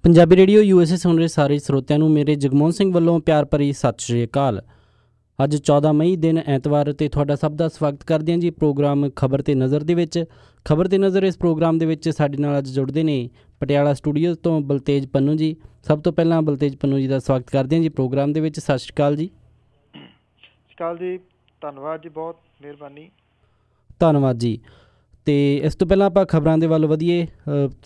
Punjabi radio USA ਸੁਣ ਰਹੇ ਸਾਰੇ ਸਰੋਤਿਆਂ ਨੂੰ ਮੇਰੇ ਜਗਮੋਹਨ ਸਿੰਘ ਵੱਲੋਂ ਪਿਆਰ ਭਰੀ ਸਤਿ ਸ਼੍ਰੀ ਅਕਾਲ। ਅੱਜ 14 ਮਈ ਦਿਨ ਐਤਵਾਰ ਤੇ ਤੁਹਾਡਾ ਸਭ ਦਾ ਸਵਾਗਤ ਕਰਦੇ ਹਾਂ ਜੀ ਪ੍ਰੋਗਰਾਮ ਖਬਰ ਤੇ ਨਜ਼ਰ ਦੇ ਵਿੱਚ। ਖਬਰ ਤੇ ਨਜ਼ਰ ਇਸ ਪ੍ਰੋਗਰਾਮ ਦੇ ਵਿੱਚ ਸਾਡੇ ਨਾਲ ਅੱਜ ਜੁੜਦੇ ਨੇ ਪਟਿਆਲਾ ਸਟੂਡੀਓ ਤੋਂ ਬਲਤੇਜ ਪੰਨੂ ਜੀ। ਸਭ ਤੋਂ ਪਹਿਲਾਂ ਬਲਤੇਜ ਪੰਨੂ ਜੀ ਦਾ ਸਵਾਗਤ ਕਰਦੇ ਹਾਂ ਜੀ ਪ੍ਰੋਗਰਾਮ ਦੇ ਵਿੱਚ। ਸਤਿ ਸ਼੍ਰੀ ਅਕਾਲ ਜੀ। ਸਤਿ ਸ਼੍ਰੀ ਅਕਾਲ ਜੀ, ਧੰਨਵਾਦ ਜੀ, ਬਹੁਤ ਮਿਹਰਬਾਨੀ। ਧੰਨਵਾਦ ਜੀ। ਅਤੇ ਇਸ ਤੋਂ ਪਹਿਲਾਂ ਆਪਾਂ ਖਬਰਾਂ ਦੇ ਵੱਲ ਵਧੀਏ।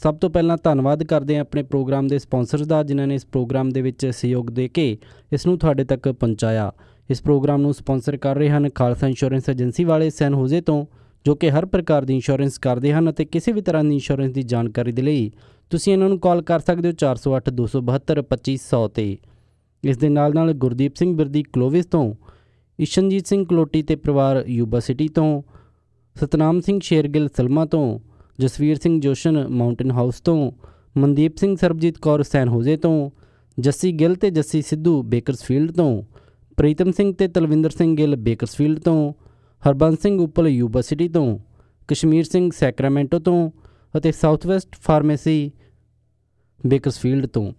ਸਭ ਤੋਂ ਪਹਿਲਾਂ ਧੰਨਵਾਦ ਕਰਦੇ ਹਾਂ ਆਪਣੇ ਪ੍ਰੋਗਰਾਮ ਦੇ ਸਪੋਂਸਰਸ ਦਾ, ਜਿਨ੍ਹਾਂ ਨੇ ਇਸ ਪ੍ਰੋਗਰਾਮ ਦੇ ਵਿੱਚ ਸਹਿਯੋਗ ਦੇ ਕੇ ਇਸ ਨੂੰ ਤੁਹਾਡੇ ਤੱਕ ਪਹੁੰਚਾਇਆ। ਇਸ ਪ੍ਰੋਗਰਾਮ ਨੂੰ ਸਪੋਂਸਰ ਕਰ ਰਹੇ ਹਨ ਖਾਲਸਾ ਇੰਸ਼ੋਰੈਂਸ ਏਜੰਸੀ ਵਾਲੇ ਸੈਨ ਹੋਜ਼ੇ ਤੋਂ, ਜੋ ਕਿ ਹਰ ਪ੍ਰਕਾਰ ਦੀ ਇੰਸ਼ੋਰੈਂਸ ਕਰਦੇ ਹਨ ਅਤੇ ਕਿਸੇ ਵੀ ਤਰ੍ਹਾਂ ਦੀ ਇੰਸ਼ੋਰੈਂਸ ਦੀ ਜਾਣਕਾਰੀ ਦੇ ਲਈ ਤੁਸੀਂ ਇਹਨਾਂ ਨੂੰ ਕਾਲ ਕਰ ਸਕਦੇ ਹੋ 408 272 2500 'ਤੇ। ਇਸ ਦੇ ਨਾਲ ਨਾਲ ਗੁਰਦੀਪ ਸਿੰਘ ਬਿਰਦੀ ਕਲੋਵਿਸ ਤੋਂ, ਇਸ਼ਨਜੀਤ ਸਿੰਘ ਕਲੋਟੀ ਅਤੇ ਪਰਿਵਾਰ ਯੂਬਾ ਸਿਟੀ ਤੋਂ, ਸਤਨਾਮ ਸਿੰਘ ਸ਼ੇਰਗਿੱਲ ਸਲਮਾ ਤੋਂ, ਜਸਵੀਰ ਸਿੰਘ ਜੋਸ਼ਨ ਮਾਊਂਟੇਨ ਹਾਊਸ ਤੋਂ, ਮਨਦੀਪ ਸਿੰਘ ਸਰਬਜੀਤ ਕੌਰ ਸੈਨ ਹੋਜ਼ੇ ਤੋਂ, ਜੱਸੀ ਗਿੱਲ ਅਤੇ ਜੱਸੀ ਸਿੱਧੂ ਬੇਕਰਸਫੀਲਡ ਤੋਂ, ਪ੍ਰੀਤਮ ਸਿੰਘ ਅਤੇ ਤਲਵਿੰਦਰ ਸਿੰਘ ਗਿੱਲ ਬੇਕਰਸਫੀਲਡ ਤੋਂ, ਹਰਬੰਸ ਸਿੰਘ ਉੱਪਲ ਯੂਬਾ ਸਿਟੀ ਤੋਂ, ਕਸ਼ਮੀਰ ਸਿੰਘ ਸੈਕਰਾਮੈਂਟੋ ਤੋਂ ਅਤੇ ਸਾਊਥ ਵੈਸਟ ਫਾਰਮੇਸੀ ਬੇਕਰਸਫੀਲਡ ਤੋਂ।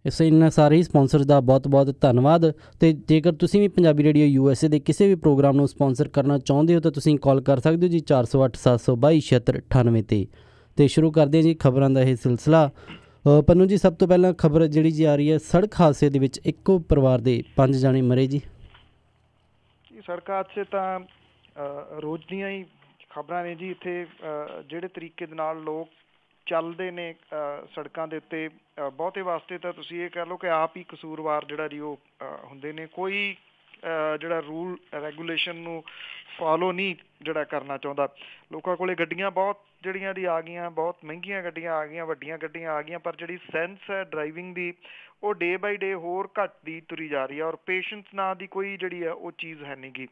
ਇਸ ਇਹਨਾਂ ਸਾਰੇ ਹੀ ਸਪੋਂਸਰ ਦਾ ਬਹੁਤ ਬਹੁਤ ਧੰਨਵਾਦ। ਅਤੇ ਜੇਕਰ ਤੁਸੀਂ ਵੀ ਪੰਜਾਬੀ ਰੇਡੀਓ USA ਦੇ ਕਿਸੇ ਵੀ ਪ੍ਰੋਗਰਾਮ ਨੂੰ ਸਪੋਂਸਰ ਕਰਨਾ ਚਾਹੁੰਦੇ ਹੋ ਤਾਂ ਤੁਸੀਂ ਕਾਲ ਕਰ ਸਕਦੇ ਹੋ ਜੀ 408 722 7698 'ਤੇ। ਅਤੇ ਸ਼ੁਰੂ ਕਰਦੇ ਹਾਂ ਜੀ ਖਬਰਾਂ ਦਾ ਇਹ ਸਿਲਸਿਲਾ। ਪੰਨੂ ਜੀ, ਸਭ ਤੋਂ ਪਹਿਲਾਂ ਖਬਰ ਜਿਹੜੀ ਜੀ ਆ ਰਹੀ ਹੈ, ਸੜਕ ਹਾਦਸੇ ਦੇ ਵਿੱਚ ਇੱਕੋ ਪਰਿਵਾਰ ਦੇ 5 ਜਾਣੇ ਮਰੇ ਜੀ। ਸੜਕ ਹਾਦਸੇ ਤਾਂ ਰੋਜ਼ ਦੀਆਂ ਹੀ ਖਬਰਾਂ ਨੇ ਜੀ। ਇੱਥੇ ਜਿਹੜੇ ਤਰੀਕੇ ਦੇ ਨਾਲ ਲੋਕ ਚੱਲਦੇ ਨੇ ਸੜਕਾਂ ਦੇ ਉੱਤੇ, ਬਹੁਤੇ ਵਾਸਤੇ ਤਾਂ ਤੁਸੀਂ ਇਹ ਕਹਿ ਲਓ ਕਿ ਆਪ ਹੀ ਕਸੂਰਵਾਰ ਜਿਹੜਾ ਜੀ ਉਹ ਹੁੰਦੇ ਨੇ। ਕੋਈ ਜਿਹੜਾ ਰੂਲ ਰੈਗੂਲੇਸ਼ਨ ਨੂੰ ਫੋਲੋ ਨਹੀਂ ਜਿਹੜਾ ਕਰਨਾ ਚਾਹੁੰਦਾ। ਲੋਕਾਂ ਕੋਲੇ ਗੱਡੀਆਂ ਬਹੁਤ ਜਿਹੜੀਆਂ ਦੀ ਆ ਗਈਆਂ, ਬਹੁਤ ਮਹਿੰਗੀਆਂ ਗੱਡੀਆਂ ਆ ਗਈਆਂ, ਵੱਡੀਆਂ ਗੱਡੀਆਂ ਆ ਗਈਆਂ, ਪਰ ਜਿਹੜੀ ਸੈਂਸ ਹੈ ਡਰਾਈਵਿੰਗ ਦੀ ਉਹ ਡੇ ਬਾਈ ਡੇ ਹੋਰ ਘੱਟਦੀ ਤੁਰੀ ਜਾ ਰਹੀ ਹੈ। ਔਰ ਪੇਸ਼ੈਂਸ ਨਾਂ ਦੀ ਕੋਈ ਜਿਹੜੀ ਹੈ ਉਹ ਚੀਜ਼ ਹੈ ਨਹੀਂ ਗੀ।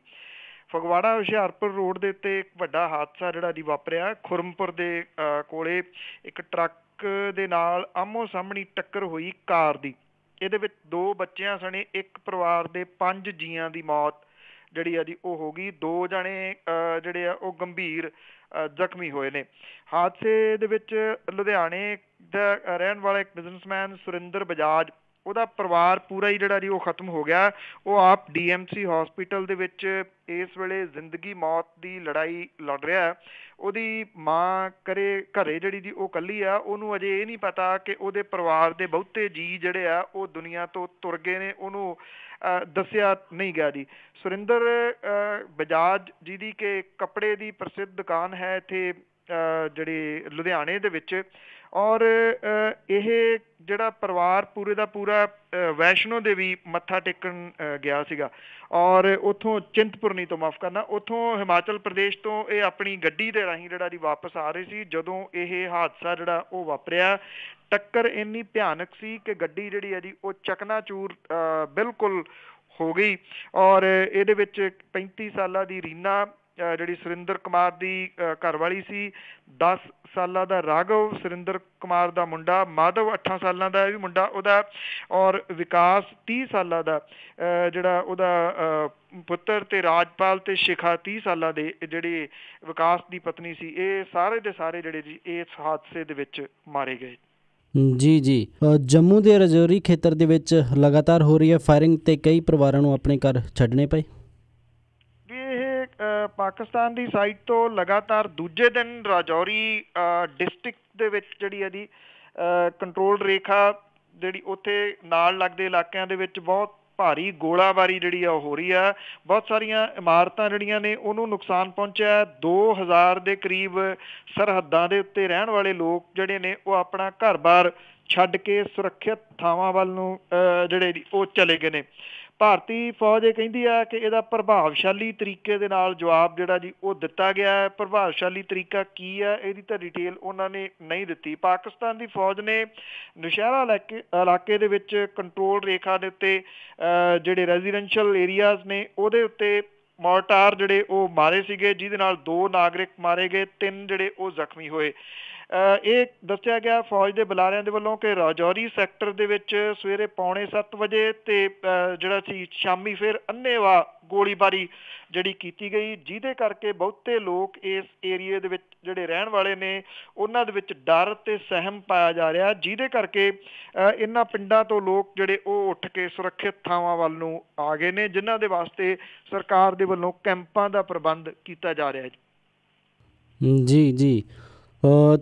ਫਗਵਾੜਾ ਹੁਸ਼ਿਆਰਪੁਰ ਰੋਡ ਦੇ ਉੱਤੇ ਇੱਕ ਵੱਡਾ ਹਾਦਸਾ ਜਿਹੜਾ ਜੀ ਵਾਪਰਿਆ। ਖੁਰਮਪੁਰ ਦੇ ਕੋਲੇ ਇੱਕ ਟਰੱਕ ਦੇ ਨਾਲ ਆਮੋ ਸਾਹਮਣੀ ਟੱਕਰ ਹੋਈ ਕਾਰ ਦੀ। ਇਹਦੇ ਵਿੱਚ 2 ਬੱਚਿਆਂ ਸਣੇ ਇੱਕ ਪਰਿਵਾਰ ਦੇ 5 ਜੀਆਂ ਦੀ ਮੌਤ ਜਿਹੜੀ ਆ ਜੀ ਉਹ ਹੋ ਗਈ। 2 ਜਾਣੇ ਜਿਹੜੇ ਆ ਉਹ ਗੰਭੀਰ ਜ਼ਖਮੀ ਹੋਏ ਨੇ। ਹਾਦਸੇ ਦੇ ਵਿੱਚ ਲੁਧਿਆਣੇ ਦਾ ਰਹਿਣ ਵਾਲਾ ਇੱਕ ਬਿਜ਼ਨਸਮੈਨ ਸੁਰਿੰਦਰ ਬਜਾਜ, ਉਹਦਾ ਪਰਿਵਾਰ ਪੂਰਾ ਹੀ ਜਿਹੜਾ ਜੀ ਉਹ ਖਤਮ ਹੋ ਗਿਆ। ਉਹ ਆਪ DMC ਹਸਪੀਟਲ ਦੇ ਵਿੱਚ ਇਸ ਵੇਲੇ ਜ਼ਿੰਦਗੀ ਮੌਤ ਦੀ ਲੜਾਈ ਲੜ ਰਿਹਾ। ਉਹਦੀ ਮਾਂ ਘਰੇ ਜਿਹੜੀ ਜੀ ਉਹ ਇਕੱਲੀ ਆ। ਉਹਨੂੰ ਅਜੇ ਇਹ ਨਹੀਂ ਪਤਾ ਕਿ ਉਹਦੇ ਪਰਿਵਾਰ ਦੇ ਬਹੁਤੇ ਜੀਅ ਜਿਹੜੇ ਆ ਉਹ ਦੁਨੀਆ ਤੋਂ ਤੁਰ ਗਏ ਨੇ। ਉਹਨੂੰ ਦੱਸਿਆ ਨਹੀਂ ਗਿਆ ਜੀ। ਸੁਰਿੰਦਰ ਬਜਾਜ, ਜਿਹਦੀ ਕਿ ਕੱਪੜੇ ਦੀ ਪ੍ਰਸਿੱਧ ਦੁਕਾਨ ਹੈ ਇੱਥੇ ਜਿਹੜੀ ਲੁਧਿਆਣੇ ਦੇ ਵਿੱਚ। ਔਰ ਇਹ ਜਿਹੜਾ ਪਰਿਵਾਰ ਪੂਰੇ ਦਾ ਪੂਰਾ ਵੈਸ਼ਨੋ ਦੇਵੀ ਮੱਥਾ ਟੇਕਣ ਗਿਆ ਸੀਗਾ। ਔਰ ਉੱਥੋਂ ਚਿੰਤਪੁਰਨੀ ਤੋਂ, ਮਾਫ਼ ਕਰਨਾ, ਉੱਥੋਂ ਹਿਮਾਚਲ ਪ੍ਰਦੇਸ਼ ਤੋਂ ਇਹ ਆਪਣੀ ਗੱਡੀ ਦੇ ਰਾਹੀਂ ਜਿਹੜਾ ਜੀ ਵਾਪਸ ਆ ਰਹੇ ਸੀ ਜਦੋਂ ਇਹ ਹਾਦਸਾ ਜਿਹੜਾ ਉਹ ਵਾਪਰਿਆ। ਟੱਕਰ ਇੰਨੀ ਭਿਆਨਕ ਸੀ ਕਿ ਗੱਡੀ ਜਿਹੜੀ ਹੈ ਜੀ ਉਹ ਚਕਨਾਚੂਰ ਬਿਲਕੁਲ ਹੋ ਗਈ। ਔਰ ਇਹਦੇ ਵਿੱਚ 35 ਸਾਲਾਂ ਦੀ ਰੀਨਾ ਜਿਹੜੀ ਸੁਰਿੰਦਰ ਕੁਮਾਰ ਦੀ ਘਰਵਾਲੀ ਸੀ, 10 ਸਾਲਾਂ ਦਾ ਰਾਘਵ ਸੁਰਿੰਦਰ ਕੁਮਾਰ ਦਾ ਮੁੰਡਾ, ਮਾਧਵ 8 ਸਾਲਾਂ ਦਾ ਇਹ ਵੀ ਮੁੰਡਾ ਉਹਦਾ, ਔਰ ਵਿਕਾਸ 30 ਸਾਲਾਂ ਦਾ ਜਿਹੜਾ ਉਹਦਾ ਪੁੱਤਰ, ਤੇ ਰਾਜਪਾਲ ਤੇ ਸ਼ਿਖਾ 30 ਸਾਲਾਂ ਦੇ ਜਿਹੜੇ ਵਿਕਾਸ ਦੀ ਪਤਨੀ ਸੀ। ਇਹ ਸਾਰੇ ਦੇ ਸਾਰੇ ਜਿਹੜੇ ਜੀ ਇਸ ਹਾਦਸੇ ਦੇ ਵਿੱਚ ਮਾਰੇ ਗਏ। ਜੀ। ਜੰਮੂ ਦੇ ਰਾਜੌਰੀ ਖੇਤਰ ਦੇ ਵਿੱਚ ਲਗਾਤਾਰ ਹੋ ਰਹੀ ਹੈ ਫਾਇਰਿੰਗ ਤੇ ਕਈ ਪਰਿਵਾਰਾਂ ਨੂੰ ਆਪਣੇ ਘਰ ਛੱਡਣੇ ਪਏ। ਪਾਕਿਸਤਾਨ ਦੀ ਸਾਈਡ ਤੋਂ ਲਗਾਤਾਰ ਦੂਜੇ ਦਿਨ ਰਾਜੌਰੀ ਡਿਸਟ੍ਰਿਕਟ ਦੇ ਵਿੱਚ ਜਿਹੜੀ ਇਹਦੀ ਕੰਟਰੋਲ ਰੇਖਾ ਜਿਹੜੀ ਉੱਥੇ ਨਾਲ ਲੱਗਦੇ ਇਲਾਕਿਆਂ ਦੇ ਵਿੱਚ ਬਹੁਤ ਭਾਰੀ ਗੋਲਾਬਾਰੀ ਜਿਹੜੀ ਆ ਉਹ ਹੋ ਰਹੀ ਆ। ਬਹੁਤ ਸਾਰੀਆਂ ਇਮਾਰਤਾਂ ਜਿਹੜੀਆਂ ਨੇ ਉਹਨੂੰ ਨੁਕਸਾਨ ਪਹੁੰਚਿਆ। 2000 ਦੇ ਕਰੀਬ ਸਰਹੱਦਾਂ ਦੇ ਉੱਤੇ ਰਹਿਣ ਵਾਲੇ ਲੋਕ ਜਿਹੜੇ ਨੇ ਉਹ ਆਪਣਾ ਘਰ-ਬਾਰ ਛੱਡ ਕੇ ਸੁਰੱਖਿਅਤ ਥਾਵਾਂ ਵੱਲ ਨੂੰ ਜਿਹੜੇ ਉਹ ਚਲੇ ਗਏ ਨੇ। ਭਾਰਤੀ ਫੌਜ ਇਹ ਕਹਿੰਦੀ ਆ ਕਿ ਇਹਦਾ ਪ੍ਰਭਾਵਸ਼ਾਲੀ ਤਰੀਕੇ ਦੇ ਨਾਲ ਜਵਾਬ ਜਿਹੜਾ ਜੀ ਉਹ ਦਿੱਤਾ ਗਿਆ ਹੈ। ਪ੍ਰਭਾਵਸ਼ਾਲੀ ਤਰੀਕਾ ਕੀ ਹੈ ਇਹਦੀ ਤਾਂ ਡਿਟੇਲ ਉਹਨਾਂ ਨੇ ਨਹੀਂ ਦਿੱਤੀ। ਪਾਕਿਸਤਾਨ ਦੀ ਫੌਜ ਨੇ ਨੌਸ਼ਹਿਰਾ ਇਲਾਕੇ ਦੇ ਵਿੱਚ ਕੰਟਰੋਲ ਰੇਖਾ ਦੇ ਉੱਤੇ ਜਿਹੜੇ ਰੈਜ਼ੀਡੈਂਸ਼ੀਅਲ ਏਰੀਆਜ਼ ਨੇ ਉਹਦੇ ਉੱਤੇ ਮੋਰਟਾਰ ਜਿਹੜੇ ਉਹ ਮਾਰੇ ਸੀਗੇ, ਜਿਹਦੇ ਨਾਲ 2 ਨਾਗਰਿਕ ਮਾਰੇ ਗਏ, 3 ਜਿਹੜੇ ਉਹ ਜ਼ਖਮੀ ਹੋਏ। ਇਹ ਦੱਸਿਆ ਗਿਆ ਫੌਜ ਦੇ ਬੁਲਾਰਿਆਂ ਦੇ ਵੱਲੋਂ ਕਿ ਰਾਜੌਰੀ ਸੈਕਟਰ ਦੇ ਵਿੱਚ ਸਵੇਰੇ 6:45 ਵਜੇ ਤੇ ਜਿਹੜਾ ਸੀ ਸ਼ਾਮੀ ਫਿਰ ਅੰਨ੍ਹੇਵਾਹ ਗੋਲੀਬਾਰੀ ਜਿਹੜੀ ਕੀਤੀ ਗਈ, ਜਿਹਦੇ ਕਰਕੇ ਬਹੁਤੇ ਲੋਕ ਇਸ ਏਰੀਏ ਦੇ ਵਿੱਚ ਜਿਹੜੇ ਰਹਿਣ ਵਾਲੇ ਨੇ ਉਹਨਾਂ ਦੇ ਵਿੱਚ ਡਰ ਤੇ ਸਹਿਮ ਪਾਇਆ ਜਾ ਰਿਹਾ, ਜਿਹਦੇ ਕਰਕੇ ਇਹਨਾਂ ਪਿੰਡਾਂ ਤੋਂ ਲੋਕ ਜਿਹੜੇ ਉਹ ਉੱਠ ਕੇ ਸੁਰੱਖਿਅਤ ਥਾਵਾਂ ਵੱਲ ਨੂੰ ਆ ਗਏ ਨੇ, ਜਿਨ੍ਹਾਂ ਦੇ ਵਾਸਤੇ ਸਰਕਾਰ ਦੇ ਵੱਲੋਂ ਕੈਂਪਾਂ ਦਾ ਪ੍ਰਬੰਧ ਕੀਤਾ ਜਾ ਰਿਹਾ ਹੈ। ਜੀ ਜੀ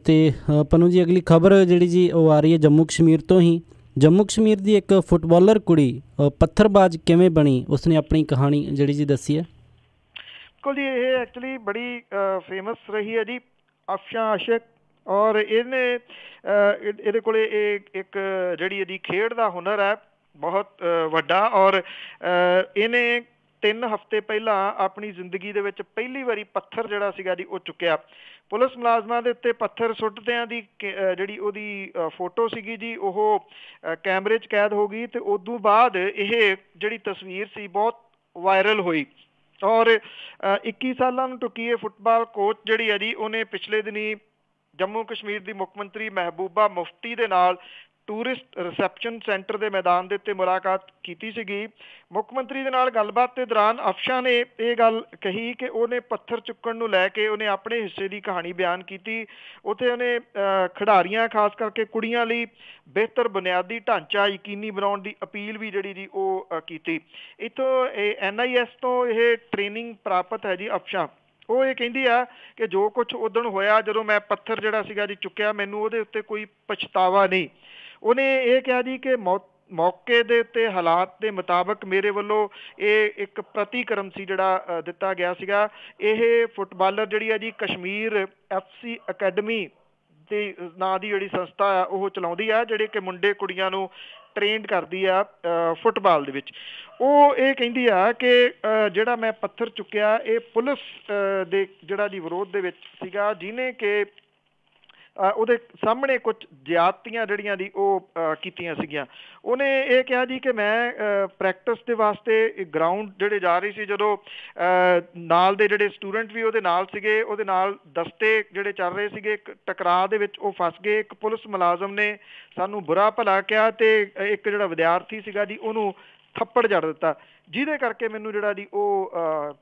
ਤੇ ਪਨੂੰ ਜੀ ਅਗਲੀ ਖਬਰ ਜਿਹੜੀ ਜੀ ਉਹ ਆ ਰਹੀ ਹੈ ਜੰਮੂ ਕਸ਼ਮੀਰ ਤੋਂ ਹੀ। ਜੰਮੂ ਕਸ਼ਮੀਰ ਦੀ ਇੱਕ ਫੁੱਟਬਾਲਰ ਕੁੜੀ ਪੱਥਰਬਾਜ਼ ਕਿਵੇਂ ਬਣੀ, ਉਸਨੇ ਆਪਣੀ ਕਹਾਣੀ ਜਿਹੜੀ ਜੀ ਦੱਸੀ ਹੈ। ਬਿਲਕੁਲ ਜੀ, ਇਹ ਐਕਚੁਅਲੀ ਬੜੀ ਫੇਮਸ ਰਹੀ ਹੈ ਜੀ, ਅਫਸ਼ਾ ਆਸ਼ਿਕ। ਔਰ ਇਹਦੇ ਕੋਲੇ ਇਹ ਇੱਕ ਜਿਹੜੀ ਇਹਦੀ ਖੇਡ ਦਾ ਹੁਨਰ ਹੈ ਬਹੁਤ ਵੱਡਾ। ਔਰ ਇਹਨੇ 3 ਹਫ਼ਤੇ ਪਹਿਲਾਂ ਆਪਣੀ ਜ਼ਿੰਦਗੀ ਦੇ ਵਿੱਚ ਪਹਿਲੀ ਵਾਰੀ ਪੱਥਰ ਜਿਹੜਾ ਸੀਗਾ ਜੀ ਉਹ ਚੁੱਕਿਆ। ਪੁਲਿਸ ਮੁਲਾਜ਼ਮਾਂ ਦੇ ਉੱਤੇ ਪੱਥਰ ਸੁੱਟਦਿਆਂ ਦੀ ਜਿਹੜੀ ਉਹਦੀ ਫੋਟੋ ਸੀਗੀ ਜੀ ਉਹ ਕੈਮਰੇ 'ਚ ਕੈਦ ਹੋ ਗਈ, ਤੇ ਉਦੋਂ ਬਾਅਦ ਇਹ ਜਿਹੜੀ ਤਸਵੀਰ ਸੀ ਬਹੁਤ ਵਾਇਰਲ ਹੋਈ। ਔਰ 21 ਸਾਲਾਂ ਨੂੰ ਟੁੱਕੀ ਇਹ ਫੁੱਟਬਾਲ ਕੋਚ ਜਿਹੜੀ ਹੈ ਜੀ ਉਹਨੇ ਪਿਛਲੇ ਦਿਨੀ ਜੰਮੂ ਕਸ਼ਮੀਰ ਦੀ ਮੁੱਖ ਮੰਤਰੀ ਮਹਿਬੂਬਾ ਮੁਫਤੀ ਦੇ ਨਾਲ ਟੂਰਿਸਟ ਰਿਸੈਪਸ਼ਨ ਸੈਂਟਰ ਦੇ ਮੈਦਾਨ ਦੇ ਉੱਤੇ ਮੁਲਾਕਾਤ ਕੀਤੀ ਸੀਗੀ। ਮੁੱਖ ਮੰਤਰੀ ਦੇ ਨਾਲ ਗੱਲਬਾਤ ਦੇ ਦੌਰਾਨ ਅਫਸ਼ਾ ਨੇ ਇਹ ਗੱਲ ਕਹੀ ਕਿ ਉਹਨੇ ਪੱਥਰ ਚੁੱਕਣ ਨੂੰ ਲੈ ਕੇ ਉਹਨੇ ਆਪਣੇ ਹਿੱਸੇ ਦੀ ਕਹਾਣੀ ਬਿਆਨ ਕੀਤੀ। ਉੱਥੇ ਉਹਨੇ ਖਿਡਾਰੀਆਂ ਖਾਸ ਕਰਕੇ ਕੁੜੀਆਂ ਲਈ ਬਿਹਤਰ ਬੁਨਿਆਦੀ ਢਾਂਚਾ ਯਕੀਨੀ ਬਣਾਉਣ ਦੀ ਅਪੀਲ ਵੀ ਜਿਹੜੀ ਜੀ ਉਹ ਕੀਤੀ। ਇੱਥੋਂ NIS ਤੋਂ ਇਹ ਟ੍ਰੇਨਿੰਗ ਪ੍ਰਾਪਤ ਹੈ ਜੀ ਅਫਸ਼ਾ। ਉਹ ਇਹ ਕਹਿੰਦੀ ਆ ਕਿ ਜੋ ਕੁਛ ਉਦਣ ਹੋਇਆ ਜਦੋਂ ਮੈਂ ਪੱਥਰ ਜਿਹੜਾ ਸੀਗਾ ਜੀ ਚੁੱਕਿਆ, ਮੈਨੂੰ ਉਹਦੇ ਉੱਤੇ ਕੋਈ ਪਛਤਾਵਾ ਨਹੀਂ। ਉਹਨੇ ਇਹ ਕਿਹਾ ਜੀ ਕਿ ਮੌਕੇ ਦੇ ਉੱਤੇ ਹਾਲਾਤ ਦੇ ਮੁਤਾਬਕ ਮੇਰੇ ਵੱਲੋਂ ਇਹ ਇੱਕ ਪ੍ਰਤੀਕਰਮ ਸੀ ਜਿਹੜਾ ਦਿੱਤਾ ਗਿਆ ਸੀਗਾ। ਇਹ ਫੁੱਟਬਾਲਰ ਜਿਹੜੀ ਆ ਜੀ ਕਸ਼ਮੀਰ FC ਅਕੈਡਮੀ ਦੇ ਨਾਂ ਦੀ ਜਿਹੜੀ ਸੰਸਥਾ ਆ ਉਹ ਚਲਾਉਂਦੀ ਆ, ਜਿਹੜੇ ਕਿ ਮੁੰਡੇ ਕੁੜੀਆਂ ਨੂੰ ਟ੍ਰੇਨਡ ਕਰਦੀ ਆ ਫੁੱਟਬਾਲ ਦੇ ਵਿੱਚ। ਉਹ ਇਹ ਕਹਿੰਦੀ ਆ ਕਿ ਜਿਹੜਾ ਮੈਂ ਪੱਥਰ ਚੁੱਕਿਆ ਇਹ ਪੁਲਿਸ ਦੇ ਜਿਹੜਾ ਜੀ ਵਿਰੋਧ ਦੇ ਵਿੱਚ ਸੀਗਾ, ਜਿਹਨੇ ਕਿ ਉਹਦੇ ਸਾਹਮਣੇ ਕੁਝ ਜ਼ਿਆਦਤੀਆਂ ਜਿਹੜੀਆਂ ਦੀ ਉਹ ਕੀਤੀਆਂ ਸੀਗੀਆਂ। ਉਹਨੇ ਇਹ ਕਿਹਾ ਜੀ ਕਿ ਮੈਂ ਪ੍ਰੈਕਟਿਸ ਦੇ ਵਾਸਤੇ ਗਰਾਊਂਡ ਜਿਹੜੇ ਜਾ ਰਹੀ ਸੀ, ਜਦੋਂ ਨਾਲ ਦੇ ਜਿਹੜੇ ਸਟੂਡੈਂਟ ਵੀ ਉਹਦੇ ਨਾਲ ਸੀਗੇ, ਉਹਦੇ ਨਾਲ ਦਸਤੇ ਜਿਹੜੇ ਚੱਲ ਰਹੇ ਸੀਗੇ, ਇੱਕ ਟਕਰਾਅ ਦੇ ਵਿੱਚ ਉਹ ਫਸ ਗਏ। ਇੱਕ ਪੁਲਿਸ ਮੁਲਾਜ਼ਮ ਨੇ ਸਾਨੂੰ ਬੁਰਾ ਭਲਾ ਕਿਹਾ ਤੇ ਇੱਕ ਜਿਹੜਾ ਵਿਦਿਆਰਥੀ ਸੀਗਾ ਜੀ ਉਹਨੂੰ ਥੱਪੜ ਜੜ ਦਿੱਤਾ, ਜਿਹਦੇ ਕਰਕੇ ਮੈਨੂੰ ਜਿਹੜਾ ਜੀ ਉਹ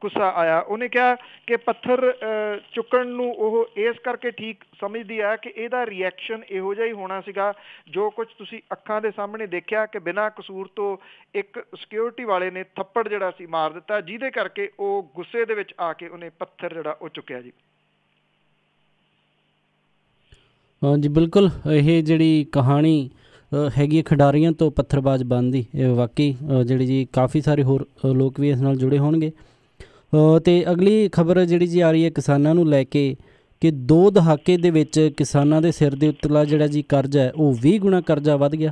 ਗੁੱਸਾ ਆਇਆ। ਉਹਨੇ ਕਿਹਾ ਕਿ ਪੱਥਰ ਚੁੱਕਣ ਨੂੰ ਉਹ ਇਸ ਕਰਕੇ ਠੀਕ ਸਮਝਦੀ ਹੈ ਕਿ ਇਹਦਾ ਰਿਐਕਸ਼ਨ ਇਹੋ ਜਿਹਾ ਹੀ ਹੋਣਾ ਸੀਗਾ ਜੋ ਕੁਝ ਤੁਸੀਂ ਅੱਖਾਂ ਦੇ ਸਾਹਮਣੇ ਦੇਖਿਆ ਕਿ ਬਿਨਾਂ ਕਸੂਰ ਤੋਂ ਇੱਕ ਸਿਕਿਉਰਿਟੀ ਵਾਲੇ ਨੇ ਥੱਪੜ ਜਿਹੜਾ ਸੀ ਮਾਰ ਦਿੱਤਾ, ਜਿਹਦੇ ਕਰਕੇ ਉਹ ਗੁੱਸੇ ਦੇ ਵਿੱਚ ਆ ਕੇ ਉਹਨੇ ਪੱਥਰ ਜਿਹੜਾ ਉਹ ਚੁੱਕਿਆ ਜੀ। ਹਾਂਜੀ ਬਿਲਕੁਲ, ਇਹ ਜਿਹੜੀ ਕਹਾਣੀ ਹੈਗੀ ਖਿਡਾਰੀਆਂ ਤੋਂ ਪੱਥਰਬਾਜ਼ ਬਣਦੀ, ਇਹ ਵਾਕਈ ਜਿਹੜੀ ਜੀ ਕਾਫੀ ਸਾਰੇ ਹੋਰ ਲੋਕ ਵੀ ਇਸ ਨਾਲ ਜੁੜੇ ਹੋਣਗੇ। ਅਤੇ ਅਗਲੀ ਖਬਰ ਜਿਹੜੀ ਜੀ ਆ ਰਹੀ ਹੈ ਕਿਸਾਨਾਂ ਨੂੰ ਲੈ ਕੇ ਕਿ 2 ਦਹਾਕੇ ਦੇ ਵਿੱਚ ਕਿਸਾਨਾਂ ਦੇ ਸਿਰ ਦੇ ਉੱਤਲਾ ਜਿਹੜਾ ਜੀ ਕਰਜ਼ਾ ਹੈ ਉਹ 20 ਗੁਣਾ ਕਰਜ਼ਾ ਵੱਧ ਗਿਆ।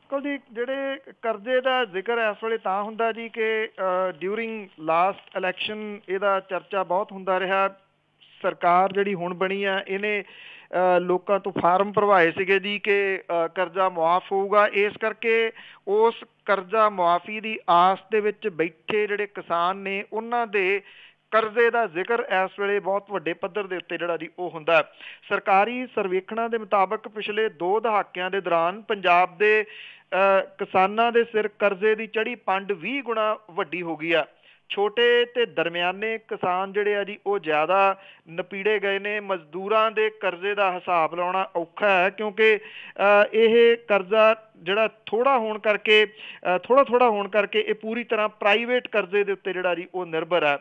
ਜੀ ਜਿਹੜੇ ਕਰਜ਼ੇ ਦਾ ਜ਼ਿਕਰ ਇਸ ਵੇਲੇ ਤਾਂ ਹੁੰਦਾ ਜੀ ਕਿ ਡਿਊਰਿੰਗ ਲਾਸਟ ਇਲੈਕਸ਼ਨ ਇਹਦਾ ਚਰਚਾ ਬਹੁਤ ਹੁੰਦਾ ਰਿਹਾ। ਸਰਕਾਰ ਜਿਹੜੀ ਹੁਣ ਬਣੀ ਆ ਇਹਨੇ ਲੋਕਾਂ ਤੋਂ ਫਾਰਮ ਭਰਵਾਏ ਸੀਗੇ ਜੀ ਕਿ ਕਰਜ਼ਾ ਮੁਆਫ ਹੋਊਗਾ, ਇਸ ਕਰਕੇ ਉਸ ਕਰਜ਼ਾ ਮੁਆਫੀ ਦੀ ਆਸ ਦੇ ਵਿੱਚ ਬੈਠੇ ਜਿਹੜੇ ਕਿਸਾਨ ਨੇ ਉਹਨਾਂ ਦੇ ਕਰਜ਼ੇ ਦਾ ਜ਼ਿਕਰ ਇਸ ਵੇਲੇ ਬਹੁਤ ਵੱਡੇ ਪੱਧਰ ਦੇ ਉੱਤੇ ਜਿਹੜਾ ਜੀ ਉਹ ਹੁੰਦਾ। ਸਰਕਾਰੀ ਸਰਵੇਖਣਾਂ ਦੇ ਮੁਤਾਬਕ ਪਿਛਲੇ 2 ਦਹਾਕਿਆਂ ਦੇ ਦੌਰਾਨ ਪੰਜਾਬ ਦੇ ਕਿਸਾਨਾਂ ਦੇ ਸਿਰ ਕਰਜ਼ੇ ਦੀ ਚੜ੍ਹੀ ਪੰਡ 20 ਗੁਣਾ ਵੱਡੀ ਹੋ ਗਈ ਆ। ਛੋਟੇ ਤੇ ਦਰਮਿਆਨੇ ਕਿਸਾਨ ਜਿਹੜੇ ਆ ਜੀ ਉਹ ਜ਼ਿਆਦਾ ਨਪੀੜੇ ਗਏ ਨੇ। ਮਜ਼ਦੂਰਾਂ ਦੇ ਕਰਜ਼ੇ ਦਾ ਹਿਸਾਬ ਲਾਉਣਾ ਔਖਾ ਹੈ ਕਿਉਂਕਿ ਇਹ ਕਰਜ਼ਾ ਜਿਹੜਾ ਥੋੜ੍ਹਾ ਹੋਣ ਕਰਕੇ ਇਹ ਪੂਰੀ ਤਰ੍ਹਾਂ ਪ੍ਰਾਈਵੇਟ ਕਰਜ਼ੇ ਦੇ ਉੱਤੇ ਜਿਹੜਾ ਜੀ ਉਹ ਨਿਰਭਰ ਹੈ।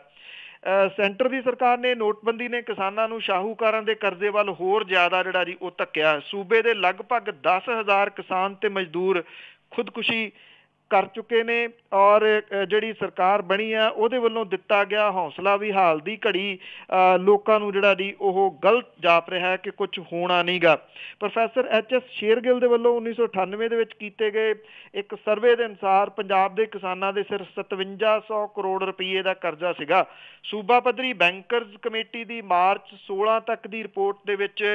ਸੈਂਟਰ ਦੀ ਸਰਕਾਰ ਨੇ ਨੋਟਬੰਦੀ ਨੇ ਕਿਸਾਨਾਂ ਨੂੰ ਸ਼ਾਹੂਕਾਰਾਂ ਦੇ ਕਰਜ਼ੇ ਵੱਲ ਹੋਰ ਜ਼ਿਆਦਾ ਜਿਹੜਾ ਜੀ ਉਹ ਧੱਕਿਆ। ਸੂਬੇ ਦੇ ਲਗਭਗ 10,000 ਕਿਸਾਨ ਤੇ ਮਜ਼ਦੂਰ ਖੁਦਕੁਸ਼ੀ ਕਰ ਚੁੱਕੇ ਨੇ ਔਰ ਜਿਹੜੀ ਸਰਕਾਰ ਬਣੀ ਆ ਉਹਦੇ ਵੱਲੋਂ ਦਿੱਤਾ ਗਿਆ ਹੌਸਲਾ ਵੀ ਹਾਲ ਦੀ ਘੜੀ ਲੋਕਾਂ ਨੂੰ ਜਿਹੜਾ ਜੀ ਉਹ ਗਲਤ ਜਾਪ ਰਿਹਾ ਕਿ ਕੁਝ ਹੋਣਾ ਨਹੀਂ ਗਾ। ਪ੍ਰੋਫੈਸਰ HS ਸ਼ੇਰਗਿੱਲ ਦੇ ਵੱਲੋਂ 1998 ਦੇ ਵਿੱਚ ਕੀਤੇ ਗਏ ਇੱਕ ਸਰਵੇ ਦੇ ਅਨੁਸਾਰ ਪੰਜਾਬ ਦੇ ਕਿਸਾਨਾਂ ਦੇ ਸਿਰ 5700 ਕਰੋੜ ਰੁਪਏ ਦਾ ਕਰਜ਼ਾ ਸੀਗਾ। ਸੂਬਾ ਪੱਧਰੀ ਬੈਂਕਰਜ਼ ਕਮੇਟੀ ਦੀ ਮਾਰਚ 16 ਤੱਕ ਦੀ ਰਿਪੋਰਟ ਦੇ ਵਿੱਚ